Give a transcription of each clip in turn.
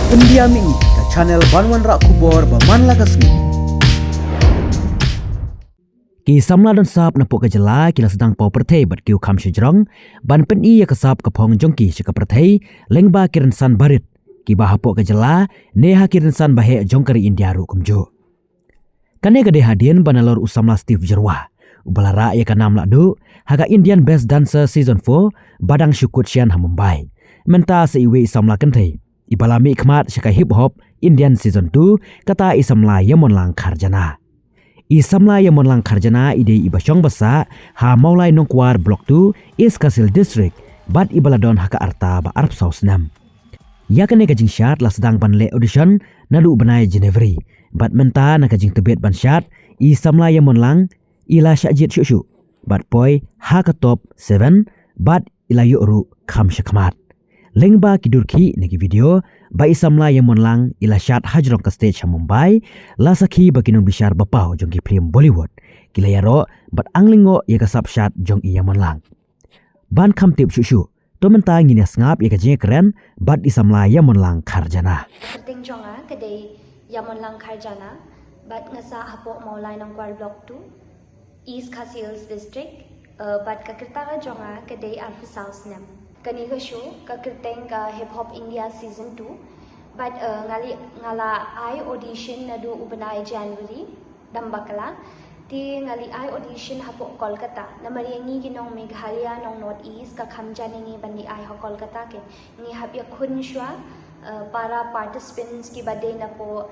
India mi ka channel Banwan Rak Kubor Baman Lagasmi. Ki samla don sap na po ka jela kila sedang pau perthei bat kiu kham shijrong ban pen i ya kasap ka phong jongki shika perthei lengba kiran san barit ki bah po ka jela neha kiran san bahe jongkari India ru kumjo. Kane gade hadien banalor usamla Steve Jerwa ubalara ya kanam ladu haga Indian Best Dancer Season 4 badang syukut sian ha Mumbai menta se iwe isamla kenthei ibalami khmat shika hip hop Indian Season 2 kata isamla yamon lang kharjana isamla yamon lang kharjana ide ibashong basa ha maulai nongkwar block 2 East Kasil district bat ibaladon haka arta ba arp saus nam yakane gajing syat la sedang banle audition nalu banai Genevri bat menta na gajing tebet ban syat isamla yamon lang ila syajit syushu bat poi ha ka top 7 bat ila yuru kham shakmat lengba kidurki negi video ba isamla yamon lang ila syat hajrong ka stage ha Mumbai la sakhi bakinong bishar bapau jong ki film Bollywood kila yaro bat anglingo ya kasap syat jong i yamon lang ban kham tip syushu to menta ngina ngap ya kajing keren bat isamla yamon lang kharjana Ting jonga kadai yamon lang kharjana bat ngasa hapo maulai nongkwar block 2 East Khasils district bat kakirta jonga kadai arfu south nam kani ka show kakirteng ka hip hop India season 2 but ngala I audition nadu ubanai January dambakala ti ngali I audition hapo Kolkata namariangi ginong Meghalaya nong North East ka khamjani ngi bandi I ho Kolkata ke ngi habya khun shwa para participants ki bade na po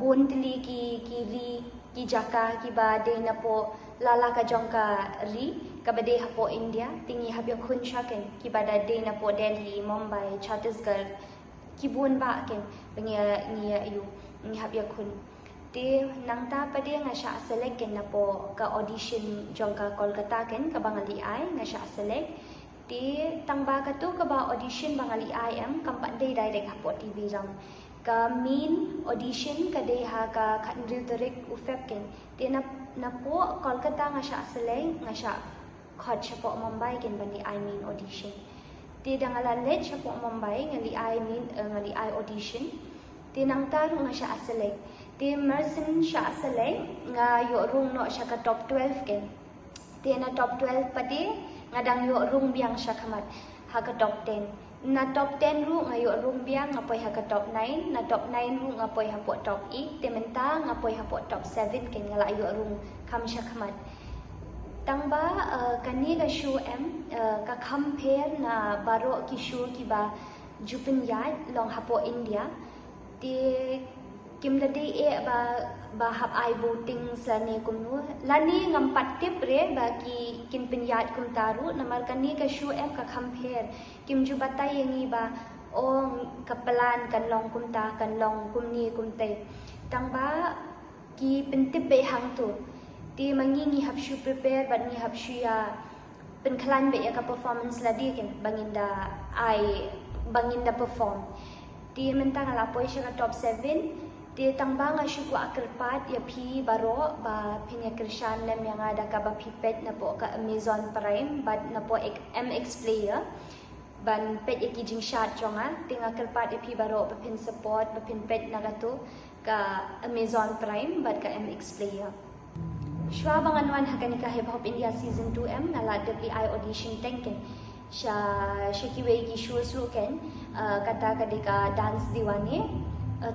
buntli ki ri ki jaka ki bade na po lala ka jongka ri ka bade hapo India tingi habya khun shaken ki bada de na po Delhi Mumbai Chhattisgarh ki bun ba ken bangi ngi ayu ngi habya khun ti nangta pade nga sha select ken na po ka audition jongka Kolkata ken ka bangali ai nga sha select ti tangba ka tu ka ba audition bangali ai am kampat dei direct hapo TV rang ka main audition ka dei ha ka khandri direct ufep ken ti na po Kolkata nga sha select nga sha khot chapo Mumbai ken bani I main audition ti dangala let chapo Mumbai ngali I audition ti nangta nga sha select ti mersin sha select nga yo rung no sha ka top 12 ken ti na top 12 pati ngadang yo rung biang sha khamat ha ka top 10 na top 10 ru nga yo rung biang nga poi ha ka top 9 na top 9 ru nga poi ha po top 8 ti menta nga poi ha po top 7 ken ngala yo rung kham sha khamat tangba kani ga show ka compare na baro ki show ki ba jupin yad long ha po India ti kim da day ba hap I voting sa ne kumnu lani ngampat tip re ba ki kin pinyat kum taru namar kani ka show ka compare kim ju batay yangi ba o kapalan kan long kumta kan long kumni kumte tangba ki pentip be hang tu ti mangingi hap shu prepare ba ni hap shu ya penklan be ya ka performance ladi ken banginda perform ti mentang ala poi sha top 7 ti tangbang a shuku akrpat ya phi baro ba phinya krishan lem yang ada ka ba phipet na po ka Amazon Prime bad na po MX player ban pet ya kijing shot chonga tinga akrpat ya phi baro ba phin support ba phin pet na gato ka Amazon Prime bad ka MX player shwa banganwan hakani ka hip hop India season 2 ngala WI audition tenken Shakiwe ki show ken kata kadika dance diwane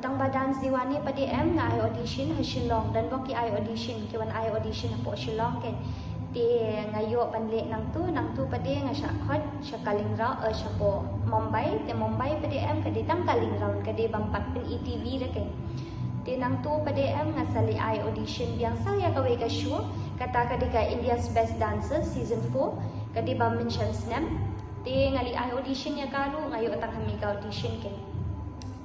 tangba dance diwane padi nga I audition ha Shillong dan boki I audition kiwan I audition po Shillong ken ti ngayo panle nang tu padi nga sya khot sya kalingraw sya po Mumbai ti Mumbai padi kadi tang kalingraw kadi bampat pin ETV ra ken ti nang tu padi nga sali I audition biang saya kawe ka show kata kadika India's Best Dancer season 4 kadi ba mention snam ti ngali I audition ya kalu ngayo tang hami ka audition ken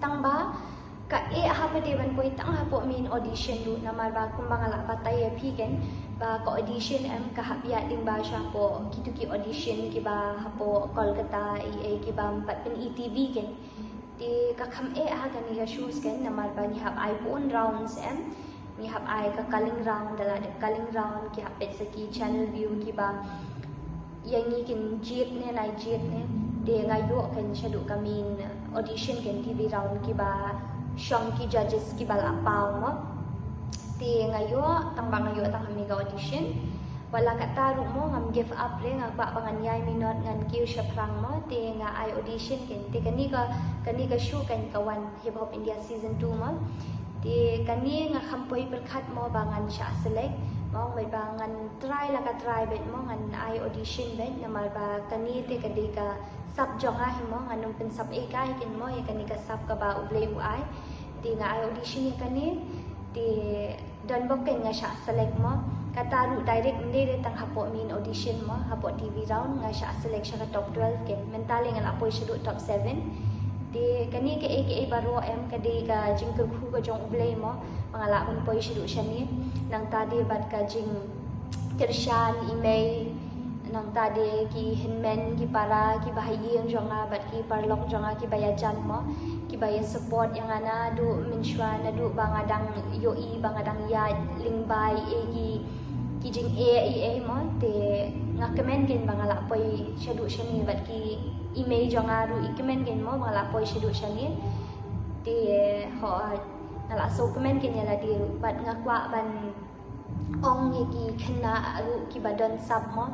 tangba ka ha pa devan poi tang ha po main audition du namar ba kumbangala batay pigen ba ka audition ka habya ding ba sya po ki audition ki ba ha po Kolkata ki ba pat pin ETV ken ti ka kham ha gani ga shoes ken namar ba ni hab I pon rounds ni hab I ka kaling round dala de kaling round ki hapet sa ki channel view ki ba yangi kin jeep ne Dia ngayo kan syaduk kami audition kan TV round kiba syong ki judges kiba lapau mo. Dia ngayo tang bang ngayo tang kami ga audition. Wala kata ru mo ngam give up le ngak ba bangan yai minot ngan kiu syaprang mo te nga ai audition kan te kani ka show kan kawan Hip Hop India season 2 mo. Te kani nga khampoi berkat mo bangan sya select mo mai bangan try la ka try bet mo ngan ai audition bet namal ba kani te kadi ka sub jonga himo nganum pen sub e kai kin mo ya kani ka sub ka ba ublei u ai te nga ai audition ya kani te dan boken nga sya select mo kata ru direct nde tang hapo min audition mo hapo TV round nga sya select sya ka top 12 ken mentally ngan apoi sya top 7 di kani ke aka baro em kadi ka jing ku ka jong ublei mo mangala kun poi sya sya ni nang tadi bat ka jing kershan email nang tadi ki hinmen ki para ki bahagian jonga bat ki parlok jonga ki bayajan mo ki baya support yang ana du menshwa na du bangadang yoi bangadang ya lingbai ki jing a mo te ngakamen kin bangala poi syadu syani bat ki email jonga ru ikemen kin mo bangala poi syadu syani te ho nala so kemen kin yala di bat ngakwa ban ong ki kena ru ki badan sub mo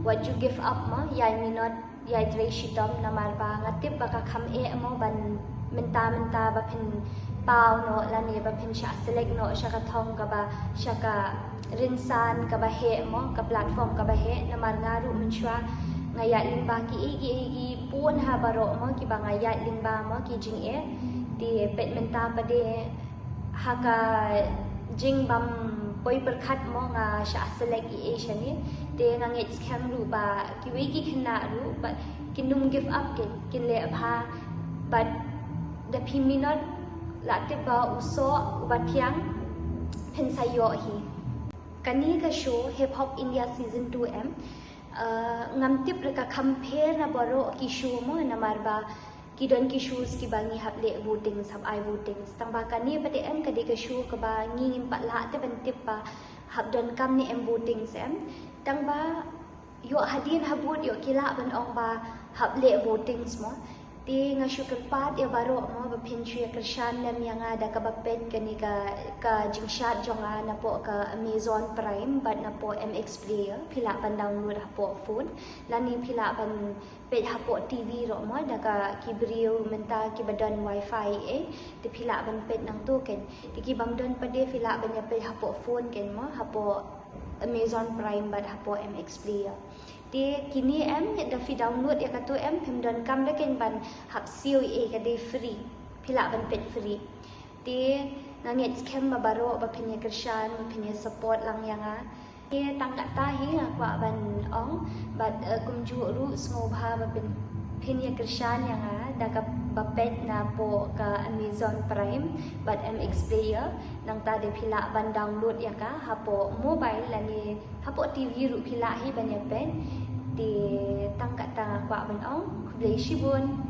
what you give up mo yai minot yai dre shitom namar ba ngatip baka kham mo ban menta ba phin pau no lani ba phin sha select no sha ka thong ka ba sha ka rinsan ka ba he mo ka platform ka ba he namar ngaru menshwa ngaya limba ki igi pun ha baro mo ki ba ngaya limba mo ki jing di pet menta pa de ha ka jing bam poi berkat mo nga sha select Asia ni te nga ngit scam ru ba ki wiki khna ru ba kinum give up kin le abha but the piminot la te ba uso ba thiang pen sayo hi kani ka show Hip Hop India season 2 ngam tip reka compare na baro ki show mo na marba ki don ki shoes ki bangi haple voting sab ai voting tang ba kani pate em kadi ka show ka ba ngi pat la te ban tip pa hab don kam ni em voting sem tang ba yo hadin habut yo kila ban ong ba haple voting mo ti nga syukur pat ya baro mo ba pinchu ya kershan nam yang ada ka bapet kani ka jingshat jonga na po ka Amazon Prime bat na po MX Player pila ban download po phone lani pila ban pet hapo TV ro mo da ka kibrio menta ki badan wifi ti pila ban pet nang tu ken ti ki bam don pade pila ban ya pet hapo phone ken mo hapo Amazon Prime bat hapo MX Player ti kini da fi download ya katu pem don kam da ken ban hap COA ka de free pila ban pet free ti nangit scam ba baro ba pinya kershan pinya support lang yang ti tangkat tahi akwa ban ong bat kumju ru smobha ba pinya kershan yang da ka bapet na po ka Amazon Prime bat MX Player nang tadi pila ban download ya ka hapo mobile lani hapo TV ru pila hi ban ya pen di tangkat tang akwa ban ong kublai shibun